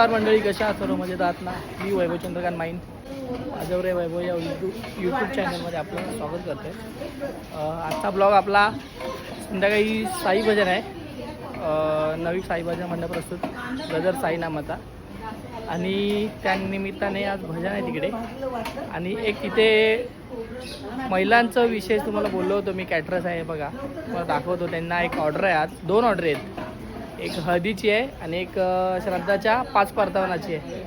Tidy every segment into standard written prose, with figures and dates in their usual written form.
नमस्कार मंडळी, कशा आहात सर्व? मजेत आहात ना? मी वैभव चंद्रकांत माईन आजवरे वैभव या यूट्यूब चॅनलमध्ये आपलं स्वागत करते. आजचा ब्लॉग आपला संध्याकाळी साई भजन आहे. नवी साई भजन मंडळ प्रस्तुत गजर साई नामाचा, आणि त्यानिमित्ताने आज भजन आहे तिकडे. आणि एक तिथे महिलांचं विशेष तुम्हाला बोललो होतो मी, कॅटरस आहे बघा, तुम्हाला दाखवतो. त्यांना एक ऑर्डर आहे, आज 2 ऑर्डर आहेत. एक हळदीची आहे आणि एक श्राद्धाच्या 5 परतावनाची आहे.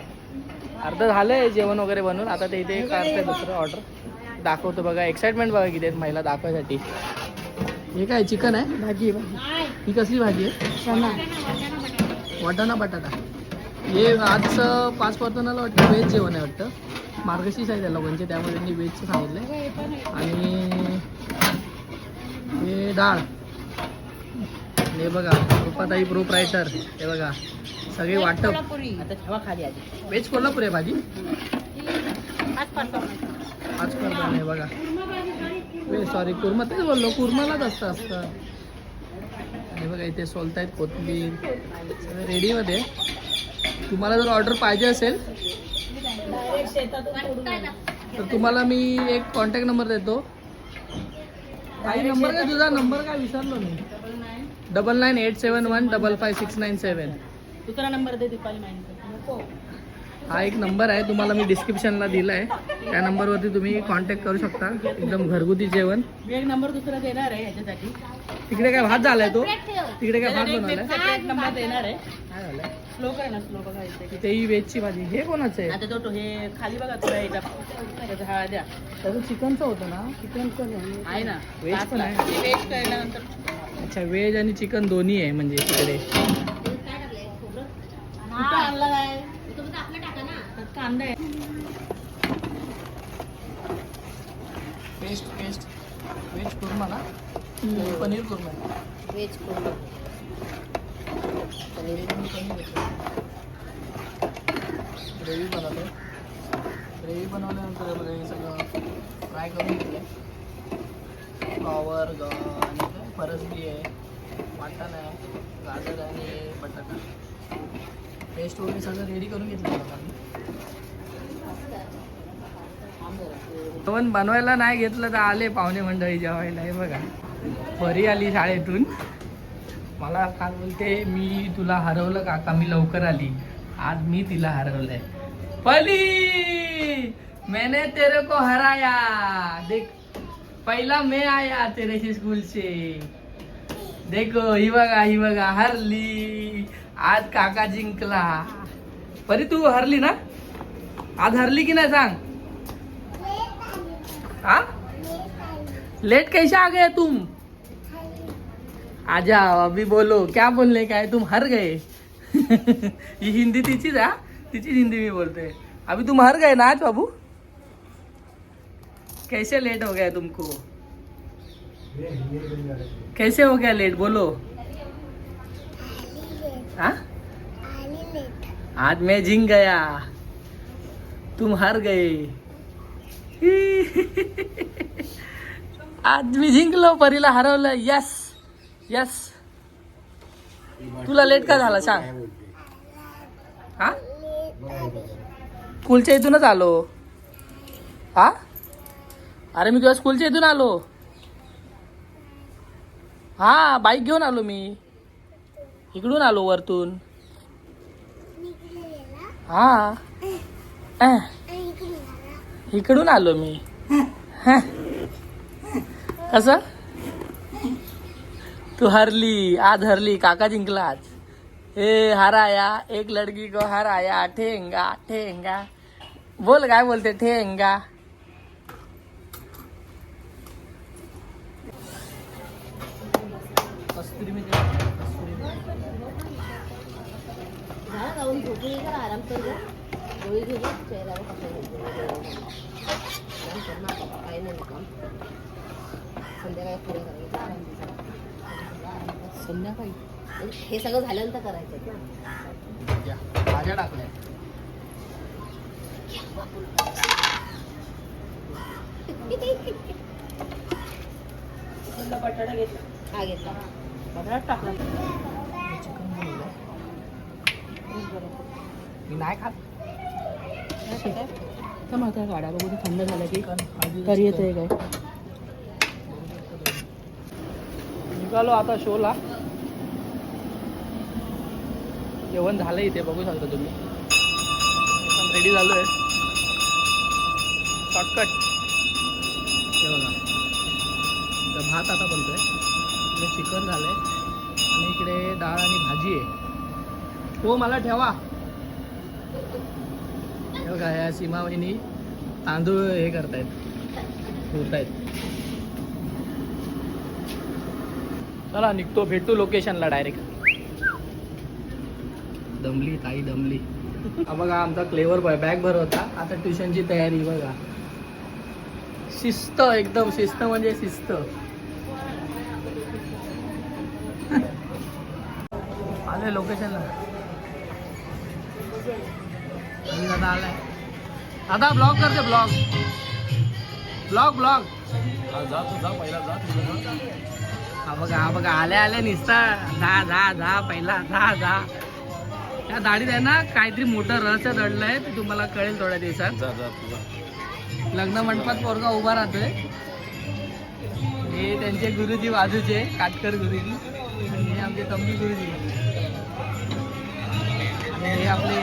अर्ध झालं आहे जेवण वगैरे बनवून, आता ते इथे काढते दुसरं ऑर्डर दाखवतो बघा. एक्साइटमेंट बघा किती आहेत महिला दाखवायसाठी. हे काय चिकन आहे? भाजी आहे. ही कसली भाजी आहे? वाटाणा बटाटा. हे आज 5 परतावनाला वाटतं व्हेज जेवण आहे वाटतं. मार्गशीर्ष आहे त्या लोकांचे, त्यामुळे त्यांनी व्हेजचं सांगितलं. आणि हे डाळ. हे बघा रुपाताई प्रोप्रायटर, हे बघा सगळे वाटप. व्हेज कोल्हापुरी आहे भाजी. 5 परतावना आहे बघा. सॉरी कुर्मा, तेच बोललो, कुर्मालाच असतं. हे बघा इथे सोलतायत कोथिंबीर, सगळं रेडीमध्ये. तुम्हाला जर ऑर्डर पाहिजे असेल तर तुम्हाला मी एक कॉन्टॅक्ट नंबर देतो. काही नंबर काय तुझा? नंबर काय विसरलो मी. 9987155697. दुसरा नंबर दे दीपाली माहिती. हा एक नंबर आहे, तुम्हाला मी डिस्क्रिप्शनला दिला आहे. त्या नंबरवरती तुम्ही कॉन्टॅक्ट करू शकता. एकदम घरगुती जेवण. मी एक नंबर दुसरा देणार आहे याच्यासाठी. तिकडे काय भात झालाय तो? तिकडे काय भात बनवलाय? सेपरेट नंबर देणार आहे. काय झालंय? स्लो कर ना, स्लो बघा इथे. तेही व्हेजची भाजी. हे कोणाचं आहे? आता तो हे खाली बघा तुला याच्या हा द्या. त्याचं चिकनचं होतं ना? आहे ना, व्हेज पण आहे. वेज केल्यानंतर. अच्छा, व्हेज आणि चिकन दोन्ही आहे म्हणजे तिकडे. आणला काय कांदा आहे. पेस्ट व्हेज कुर्मा ना? पनीर कुर्मा. वेज कुर्मा. ग्रेव्ही बनवतो. ग्रेव्ही बनवल्यानंतर बघा हे सगळं फ्राय करून घेतलं. फ्लॉवर आणि काय फरसबी आहे, वाटाणा आहे, गाजर आणि बटाटा. पेस्ट वगैरे सगळं रेडी करून घेतलं बघा. जेवण बनवायला नाही घेतलं तर आले पाहुणे मंडळी जेवायला. हे बघा परी आली शाळेतून. मला काल बोलते, मी तुला हरवलं काका, मी लवकर आली. आज मी तिला हरवलंय. पली मैंने तेरे को हराया, देख पहिला मैं आया तेरे स्कूल से. देखो ही बघा हरली. आज काका जिंकला. परी तू हरली ना? आज हरली की नाही सांग? हाँ? लेट कैसे आ गए तुम? आ जाओ अभी बोलो, क्या बोलने का है? तुम हार गए. ये हिंदी तिचीच है, तिचीच हिंदी में बोलते. अभी तुम हार गए ना आज बाबू. कैसे लेट हो गया तुमको? कैसे हो गया लेट, बोलो. हाँ? आज मैं जीत गया, तुम हार गए. आज मी जिंकलो, परीला हरवलं. यस. तुला लेट का झाला सांग? हा? स्कूलच्या इथूनच आलो. हा? अरे मी तुझ्या स्कूलच्या इथून आलो. हा, बाईक घेऊन आलो मी. इकडून आलो वरतून. हा, इकडून आलो मी. कसं? तू हरली, आज हरली. काका जिंकला आज. हे हराया एक लड़की को हराया, ठेंगा. बोल, काय बोलते? ठेंगा. कस्तुरी में जाऊन झोपून कर, आराम कर. गोळी घेऊन चेहऱ्यावर काही नाही काम. संध्याकाळी पुढे करायचं. संध्याकाळी हे सगळं झाल्यानंतर करायचं ना. भाज्या टाकल्या. बटाटा घेतला. हा घेतला. बटाटा टाकला. चिकन बनवलं. मी नाही खात ठीक आहे तर मग त्या गाड्या बघू थंड झाल्या की चिकन तरी येते काय निघालो आता शोला. जेवण झालं इथे बघू शकता तुम्ही. रेडी झालो आहे. शॉर्टकट हे बघा. तर भात आता बनतोय. इकडे चिकन झालंय आणि इकडे डाळ आणि भाजी आहे. हो मला ठेवा. हे बघा या सीमा वहिनी तांदूळ हे करतायत ठेवतायत. चला निघतो भेटतो लोकेशनला डायरेक्ट. दमली ताई दमली. हा बघा आमचा क्लेवर बॉय बॅग भर होता. आता ट्युशनची तयारी बघा. शिस्त एकदम शिस्त म्हणजे शिस्त. आले लोकेशनला. दादा आलाय. दादा ब्लॉग करते ब्लॉग ब्लॉग ब्लॉग. हा बघा आले आले निसता जा पहिला जा. त्या दाढीत आहे ना काहीतरी मोठं रहस्य दडलंय ते तुम्हाला कळेल थोड्या दिवसात. लग्न मंडपात पोरगा उभा राहतोय. हे त्यांचे गुरुजी बाजूचे काटकर गुरुजी आणि हे आमचे तंबी गुरुजी आणि हे आपले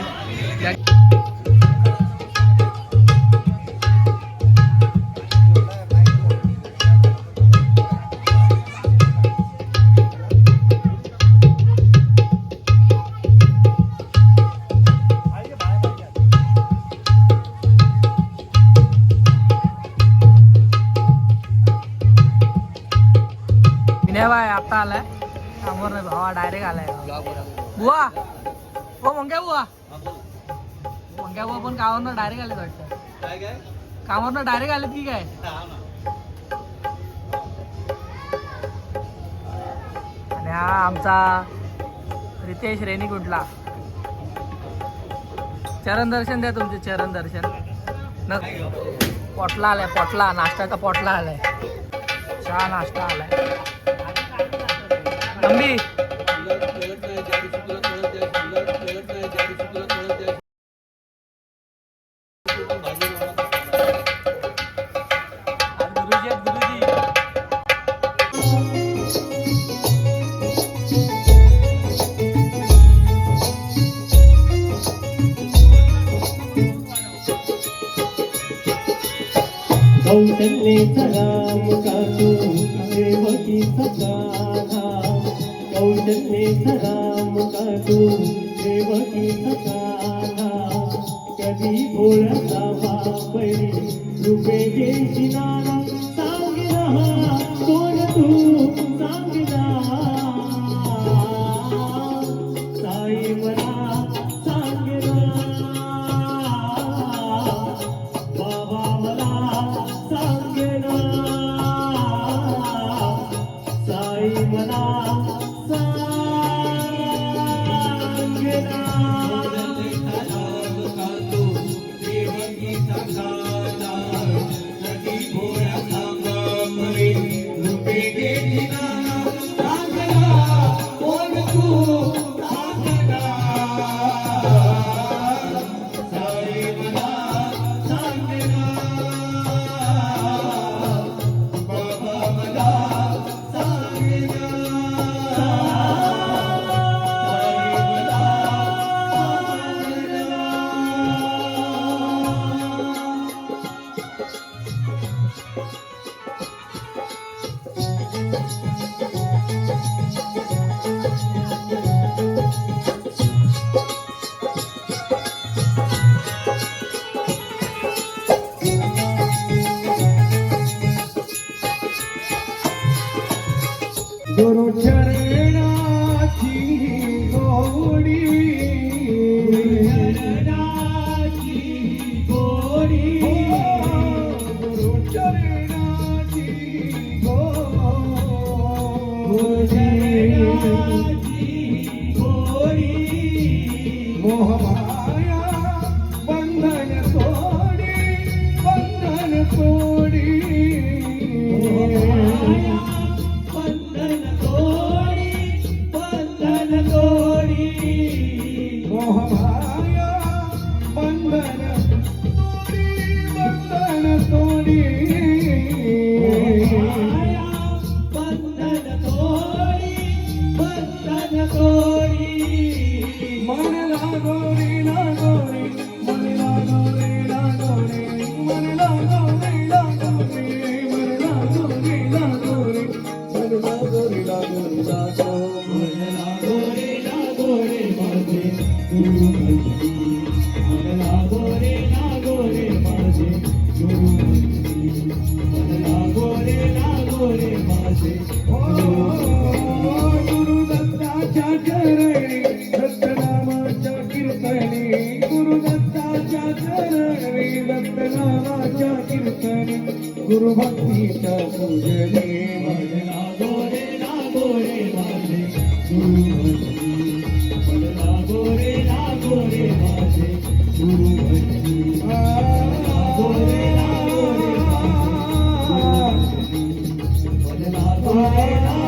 भाई आता आलाय कामावर नाही भावा डायरेक्ट आलाय. बुवा हो मंग्या बुवा पण कामावरनं डायरेक्ट आले वाटतं. कामावरनं डायरेक्ट आले की काय. आणि हा आमचा रितेश रेणीकुंटला. चरण दर्शन द्या तुमचे चरण दर्शन. न पोटला आलाय पोटला नाश्त्याचा पोटला आलाय. चहा नाश्ता आलाय. तंबी कौशल्येचा राम काटू देवकीचा गाधा. कौशल्येचा राम काटू देवकीचा गाधा. कधी भोळ्याचा बापरी रुपे घ्यायची नाना. सांगिना कोण तू सांगिना. साई मला सांगिना. बाबा मला सांगिना. साई मला गुरु चरणाची गोडी. चरणाची गोडी. गुरु चरणाची गोडी. गोडी. मोहमाया बंधन सोडी. बंधन सोडी. मोहमाया कीर्तने गुरुभक्तीच्या पूजने मन लागोरे माझे गुरुभक्ती मन लागोरे माझे गुरुभक्ती लागोरे मन लागोरे मन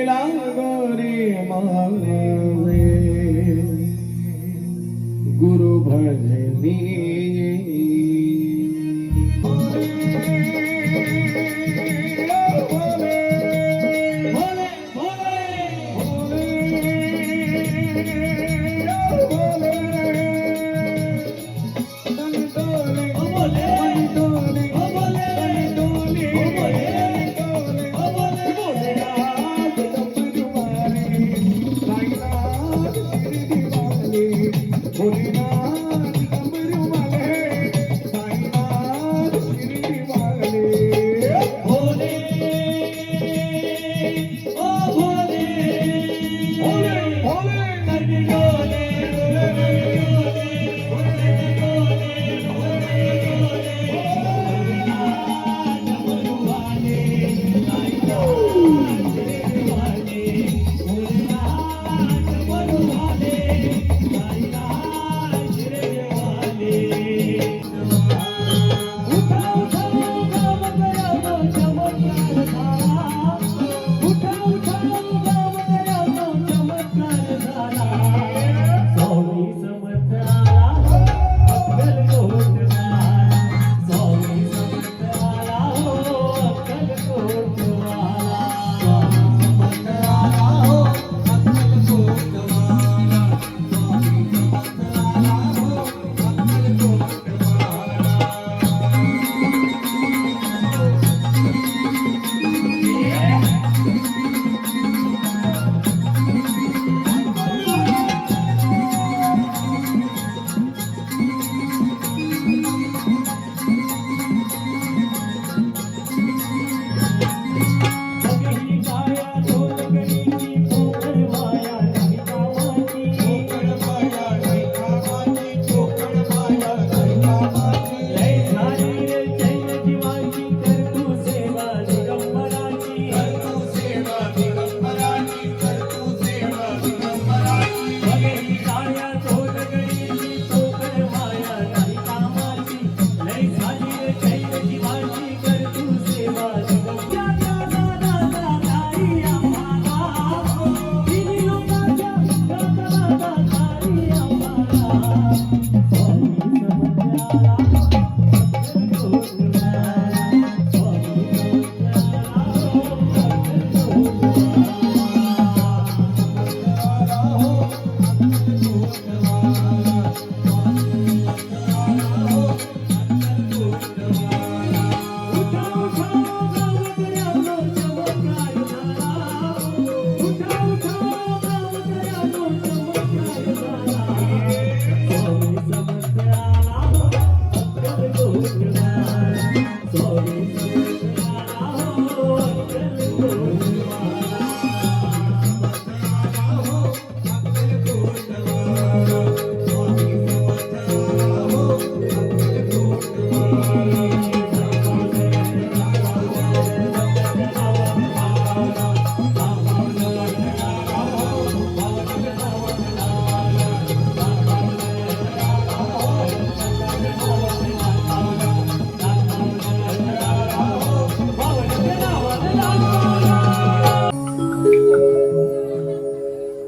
लागोरे मावे गुरु भजनी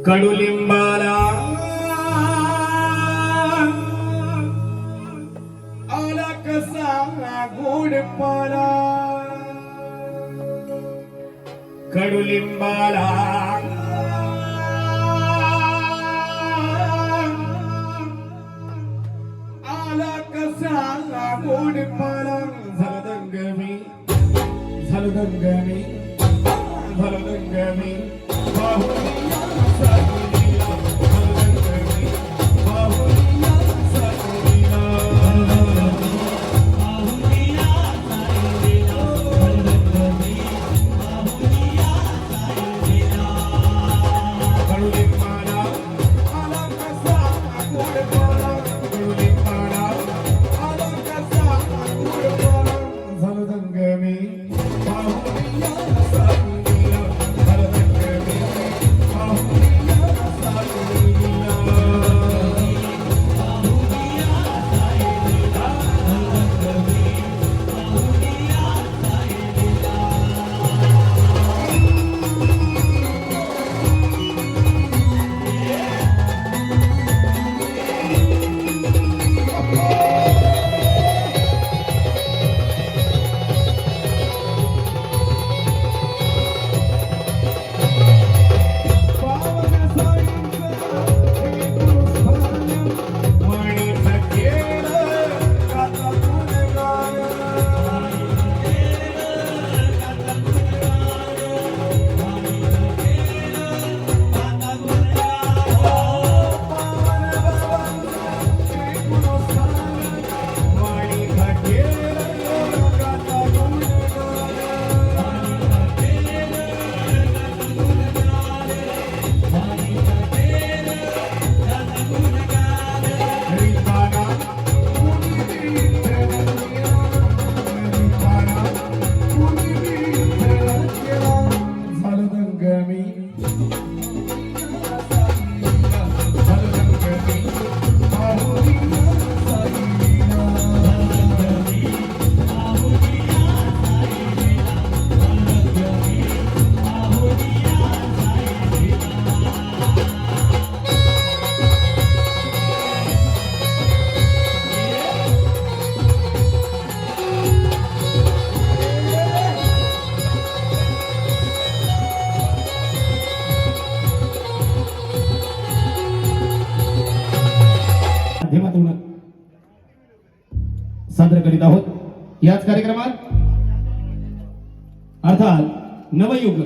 कडुलिंबाला आला कसा गोड पाला कडुलिंबाला आला कसा गोड पाला झलदंगमी झलदंगमी झलदंगमी बाहुली साजलीला झलदंगमी माध्यमातून सादर करीत आहोत. याच कार्यक्रमात अर्थात नवयुग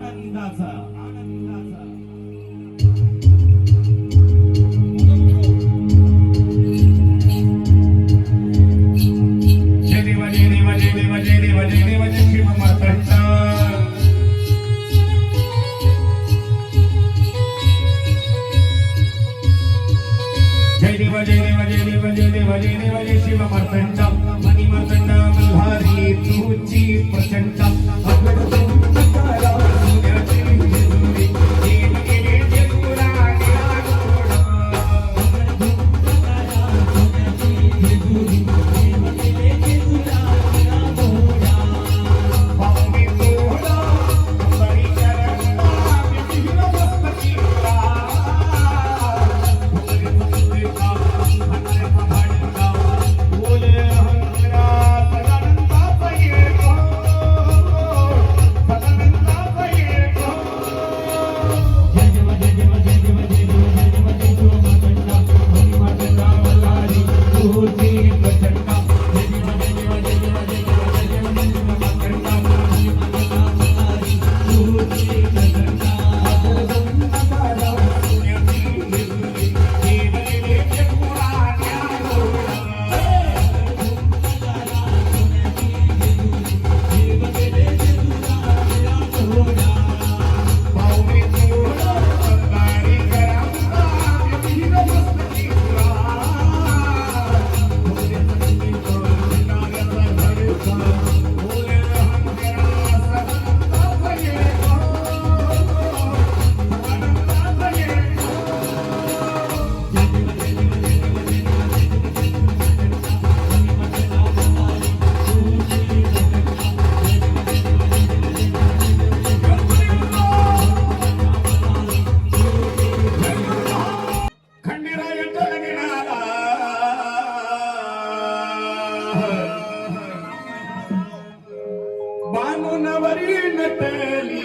बानुनवरी नटली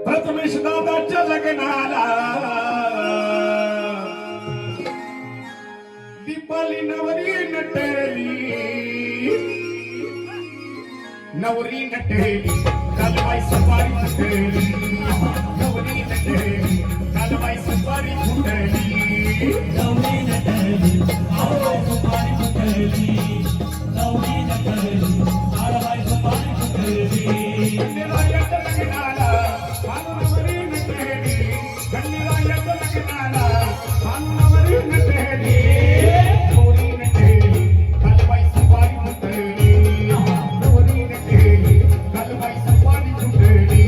प्रथमेश दादाच्या लग्नाला दीपाली नवरी नटली नवरी नटली कालबाई सफारी नटली नवरी नटली कालबाई सफारी फुटली नवरी नटली कालबाई सफारी फुटली नवरी नटली कालबाई सफारी फुटली गणरायाच्या लग्नाला बानुनवरी नटली गणरायाच्या लग्नाला बानुनवरी नटली नवरी नटली कालबाई सफारी फुटली नवरी नटली कालबाई सफारी फुटली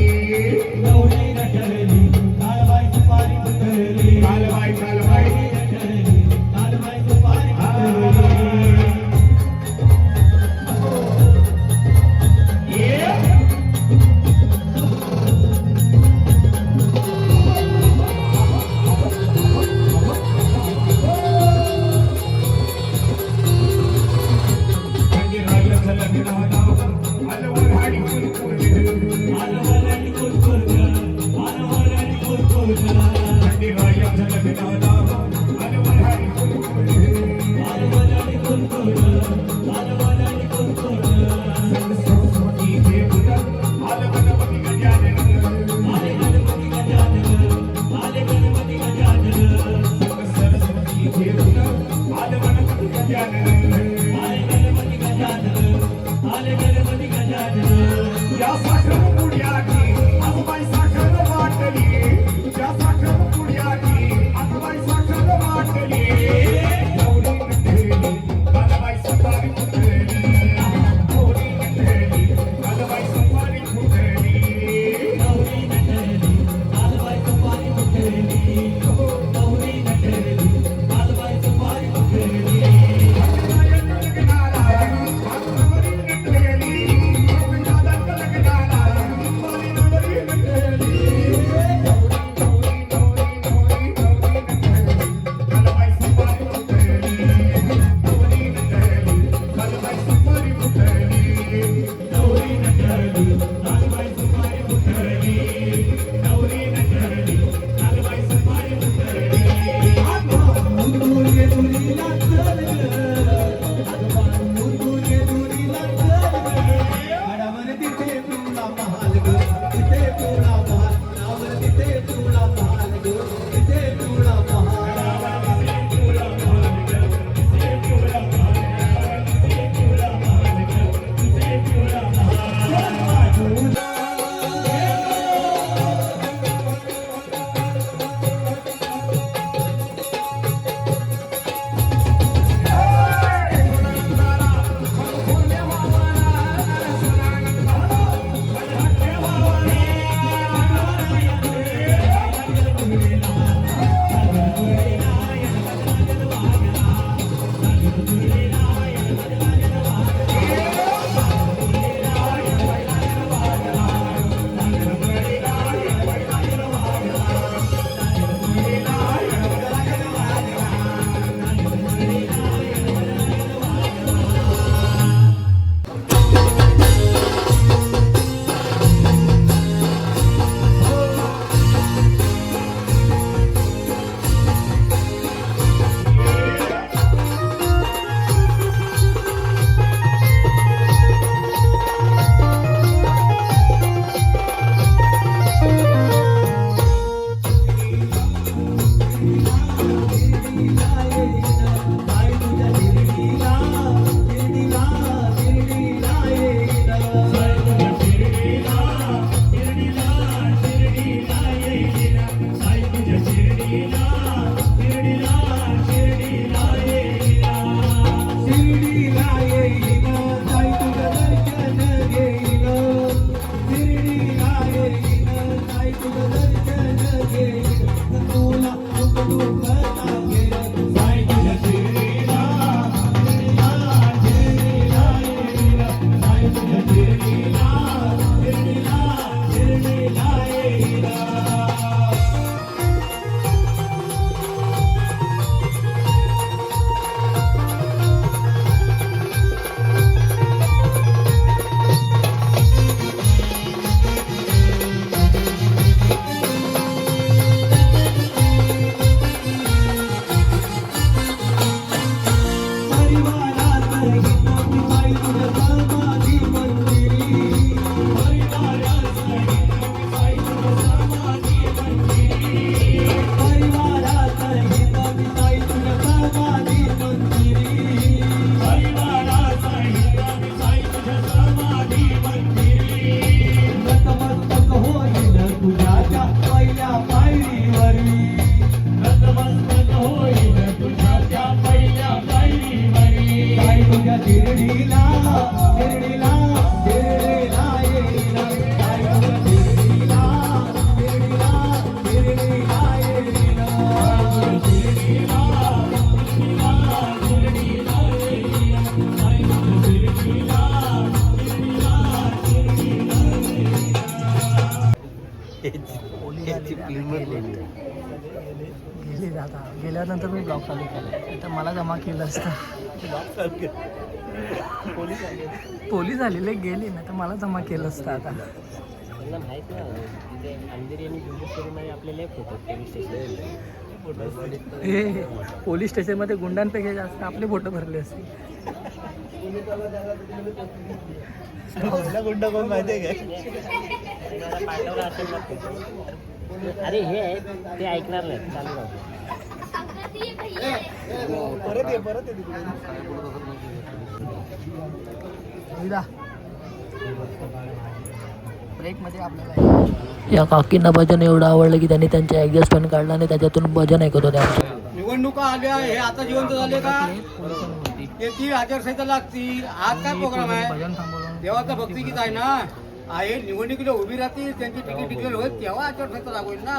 नवरी नटली कालबाई सफारी फुटली कालबाई कालबाई नटली कालबाई सफारी फुटली आलवर हाडी कुलकुल गेले आता गेल्यानंतर मी ब्लॉग चालू केला तर मला जमा केलं असतं. पोलीस आलेले गेले ना तर मला जमा केलं असतं. आता हे पोलीस स्टेशनमध्ये गुंडांपेक्षा जास्त आपले फोटो भरले असते. गुंडा कोण माहिती आहे अरे हे आहे ते ऐकणार नाही चालू राहू. परत ब्रेक मध्ये आपल्याला या काकींना भजन एवढं आवडलं की त्यांनी त्यांच्या ॲडजस्ट पण काढला आणि त्याच्यातून भजन ऐकत होते. निवडणुका आल्या हे आता जिवंत झाले का? येतील आचारसंहिता लागतील. आज काय प्रोग्राम आहे? भजन थांबवलं. देवाचा भक्ती गीत आहे ना. आहे निवडणुकीला उभी राहतील त्यांची तिकीट डिक्लेअर होईल तेव्हा आचारसंहिता लागू होईल ना.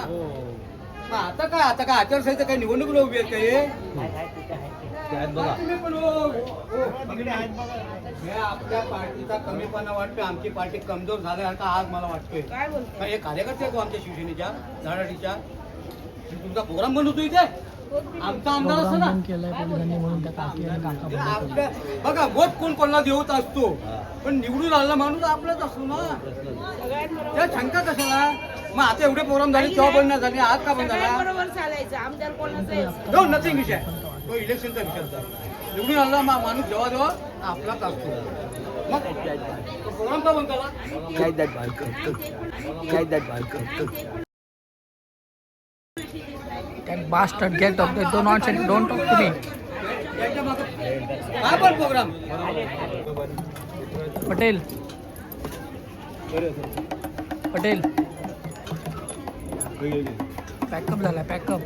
मग आता काय आचारसंहिता काय निवडणुकीला उभी आहेत काय? तुम्ही पण हो. हे आपल्या पार्टीचा कमीपणा वाटतोय. आमची पार्टी कमजोर झाल्यासारखा आज मला वाटतोय. काय हे कार्यकर्ते आहेत आमच्या शिवसेनेच्या धडाडीच्या तुमचा प्रोग्राम बंद होतो इथे. आमचा आमदार असतो ना प्रोग्राम केलाय पोलिसांनी म्हणून त्या काकी आणि काका बंद आपल्या बघा वोट कोण कोणाला देत असतो पण निवडून आलेला माणूस आपलाच असतो ना. त्या शंका कशाला? मग आता एवढे प्रोग्राम झाले तेव्हा बंद नाही झाले आज का बंद झाला? बरोबर चालायचं आमदार कोणाचं जाऊ नथिंग विषय तो इलेक्शनचा विषय होता. निवडून आलेला माणूस जेव्हा जेव्हा आपलाच असतो. मग प्रोग्राम का बंद झाला? That bastard get up there. Don't talk to me. याच्या मागं काय पण प्रोग्राम पटेल पॅकअप झाला पॅकअप.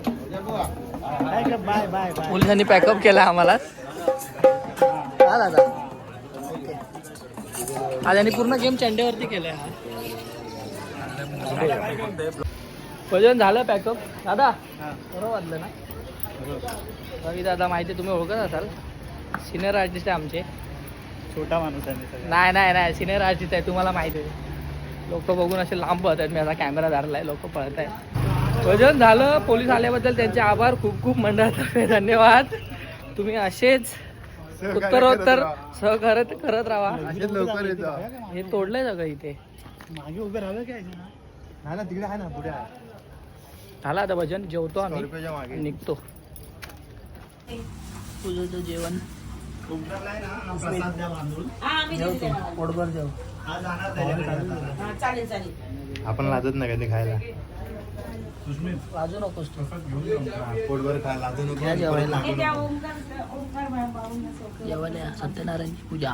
पोलिसांनी पॅकअप केला आम्हाला. दादा ओके आज यांनी पूर्ण गेम चेंडेवरती केलाय. भजन झालं पॅकअप. दादा बरोबर वाजलं ना? रवी दादा माहिती तुम्ही ओळखत असाल. सिनियर आर्टिस्ट आहे आमचे. छोटा माणूस आहे. नाही सिनियर आर्टिस्ट आहे तुम्हाला माहिती आहे. लोक बघून असे लांब पळत आहेत. मी आता कॅमेरा धरलाय लोक पळत आहेत. भजन झालं. पोलीस आल्याबद्दल त्यांचे आभार खूप खूप मंडळातर्फे धन्यवाद. तुम्ही असेच उत्तरोत्तर सहकार्य करत राहा. हे तोडलंय सगळं इथे मागे उभे राहिलं काय ना तिकडे आहे ना पुढे झालं आता भजन. जेवतो आम्ही निघतो. तुझं जेवण जेवतो पोटभर जेव. चालेल आपण लाजत नाही कधी खायला. वाजू नकोस तू. पोटभर खायला लाजू नको. या जेवायला जेवायला सत्यनारायणची पूजा.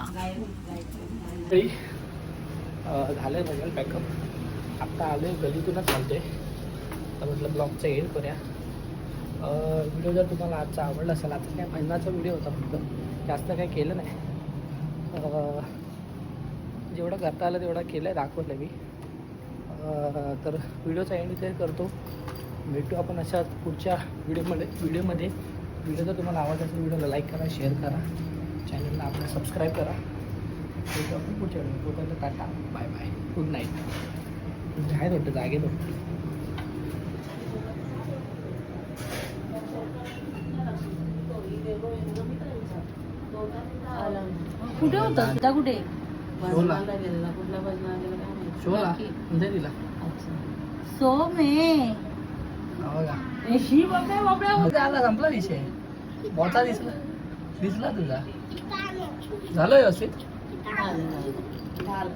झालंय भजन पॅकअप. आत्ता आलोय गलीतूनच चालतोय. तर म्हटलं ब्लॉगचं एंड करूया. व्हिडिओ जर तुम्हाला आजचा आवडला असेल. आता काय भजनाचा व्हिडिओ होता फक्त जास्त काही केलं नाही. जेवढं करता आलं तेवढं केलं आहे दाखवलं मी. तर व्हिडिओचा एंड इथे करतो. भेटू आपण अशा पुढच्या व्हिडिओमध्ये. व्हिडिओ जर तुम्हाला आवडत असेल व्हिडिओला लाईक करा शेअर करा चॅनलला आपलं सबस्क्राईब करा. भेटू आपण पुढच्या व्हिडिओ. टाटा बाय बाय गुड नाईट. आहे वाटतं जागेत वाटतं. कुठे होता तिला कुठे शोला. भजनाला गेलेला कुठल्या भजनाला गेला काय माहिती. शोला नक्की. म्हणजे तिला अच्छा. सो मे हो का ही बापड्या बापड्या झाला संपला विषय मोठा दिसला तुझा झालं व्यवस्थित झालं.